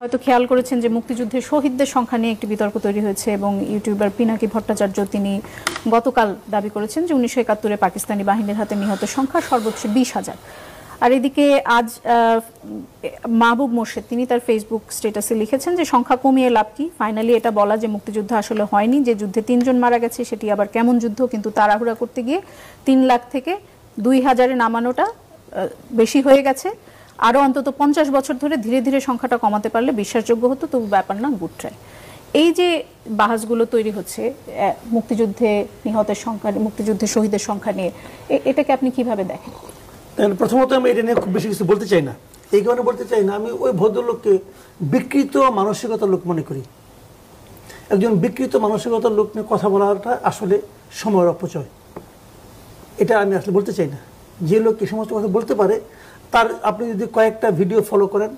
হয়তো খেয়াল করেছেন যে মুক্তিযুদ্ধের শহীদদের সংখ্যা নিয়ে একটি বিতর্ক তৈরি হয়েছে এবং ইউটিউবার পিনাকি ভট্টাচার্য তিনি গতকাল দাবি করেছেন যে 1971-এ পাকিস্তানি বাহিনীর হাতে নিহতের সংখ্যা সর্বোচ্চ 20,000। আর এদিকে আজ মাহবুব মোর্শেদ তিনি তার ফেসবুক স্ট্যাটাসে লিখেছেন যে সংখ্যা কমিয়ে লাভ কি, ফাইনালি এটা বলা যে মুক্তিযুদ্ধ আসলে হয়নি, যে যুদ্ধে 3 জন মারা গেছে সেটি আবার কেমন যুদ্ধ, কিন্তু তাড়াহুড়া করতে গিয়ে 3 লাখ থেকে 2,000-এ নামানোটা বেশি হয়ে গেছে। আরো অন্তত 50 বছর ধরে ধীরে ধীরে সংখ্যাটা কমাতে পারলে বিশ্বাসযোগ্য হতো, তবু ব্যাপার না, গুড ট্রাই। এই যে বাহাসগুলো তৈরি হচ্ছে মুক্তিযুদ্ধে নিহতের সংখ্যা, মুক্তিযুদ্ধে শহীদের সংখ্যা নিয়ে, এটাকে আপনি কিভাবে দেখেন? প্রথমত আমি এটা নিয়ে খুব বেশি কিছু বলতে চাই না, এই কারণে বলতে চাই না, আমি ওই ভদ্রলোককে বিকৃত মানসিকতার লোক মনে করি। একজন বিকৃত মানসিকতার লোক নিয়ে কথা বলাটা আসলে সময়ের অপচয়, এটা আমি আসলে বলতে চাই না। যে লোক এই সমস্ত কথা বলতে পারে তার আপনি যদি কয়েকটা ভিডিও ফলো করেন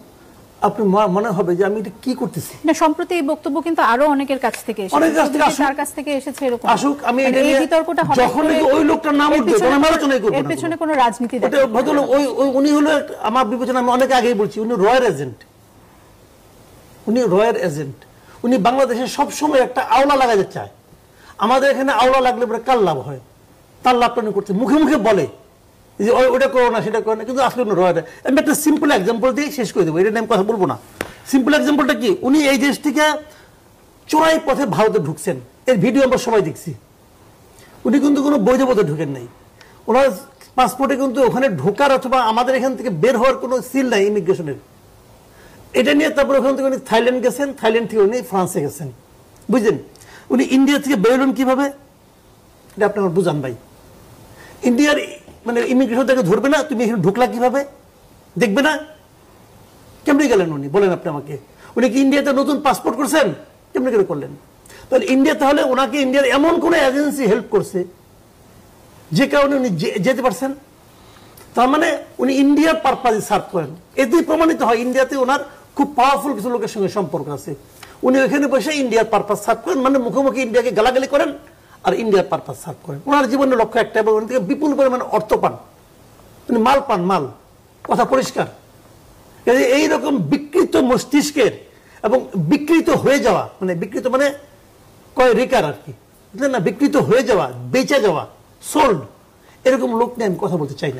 আপনি মনে হবে যে আমি এটা কি করতেছি। না, সম্প্রতি এই বক্তব্য কিন্তু আরো অনেকের কাছ থেকে এসেছে, তার কাছ থেকে এসেছে এরকম আসুক। আমি এই বিতর্কটা যখন ওই লোকটার নাম উঠবে তখন আলোচনাই করব, এর পেছনে কোনো রাজনীতি দেখে এটা ভদ্রলোক উনি হলো আমার বিবেচনা, আমি অনেক আগেই বলছি, উনি রয়্যাল এজেন্ট, উনি রয়্যাল এজেন্ট। উনি বাংলাদেশে সব সময় একটা আওলা লাগাতে চায়। আমাদের এখানে আওলা লাগলে পরে কার লাভ হয়, তার লাভটা উনি করতে মুখে মুখে বলে যে ওটা করো না সেটা করো না, কিন্তু আসলে রয়্যাল। আমি একটা সিম্পল এক্সাম্পল দিয়ে শেষ করে দেবো, এটা নিয়ে আমি কথা বলবো না। সিম্পল এক্সাম্পলটা কি, উনি এই দেশ থেকে চোরাই পথে ভারতে ঢুকছেন, এর ভিডিও আমরা সবাই দেখছি। উনি কিন্তু কোনো বৈধ পথে ঢুকেন নাই, ওনার পাসপোর্টে কিন্তু ওখানে ঢোকার অথবা আমাদের এখান থেকে বের হওয়ার কোনো সিল নাই ইমিগ্রেশনের। এটা নিয়ে তারপর ওখান থেকে উনি থাইল্যান্ড গেছেন, থাইল্যান্ড থেকে উনি ফ্রান্সে গেছেন, বুঝলেন। উনি ইন্ডিয়া থেকে বেরোলেন কিভাবে, এটা আপনি আমার বুঝান ভাই। ইন্ডিয়ার মানে ইমিগ্রেশন থেকে ধরবে না, তুমি এখানে ঢুকলা কিভাবে, দেখবে না, কেমনি গেলেন উনি বলেন আপনি আমাকে। উনি কি ইন্ডিয়াতে নতুন পাসপোর্ট করছেন, কেমনি করে করলেন? তাহলে ইন্ডিয়া, তাহলে ওনাকে ইন্ডিয়ার এমন কোন এজেন্সি হেল্প করছে যে কারণে উনি যেতে পারছেন। তার মানে উনি ইন্ডিয়ার পারপাসে সার্ভ করেন। এতেই প্রমাণিত হয় ইন্ডিয়াতে ওনার খুব পাওয়ারফুল কিছু লোকের সঙ্গে সম্পর্ক আছে। উনি ওইখানে বসে ইন্ডিয়ার পারপাস সার্ভ করেন, মানে মুখোমুখি ইন্ডিয়াকে গালাগালি করেন আর ইন্ডিয়ার পারপাস সার্ভ করেন। ওনার জীবনের লক্ষ্য একটা, এবং উনি থেকে বিপুল পরিমাণে অর্থ পান, উনি মাল পান, মাল, কথা পরিষ্কার। এইরকম বিকৃত মস্তিষ্কের এবং বিকৃত হয়ে যাওয়া, মানে বিকৃত মানে কয় রেকার আর কি, বুঝলেন না, বিকৃত হয়ে যাওয়া, বেঁচে যাওয়া, সোল্ড, এরকম লোক নিয়ে আমি কথা বলতে চাই না।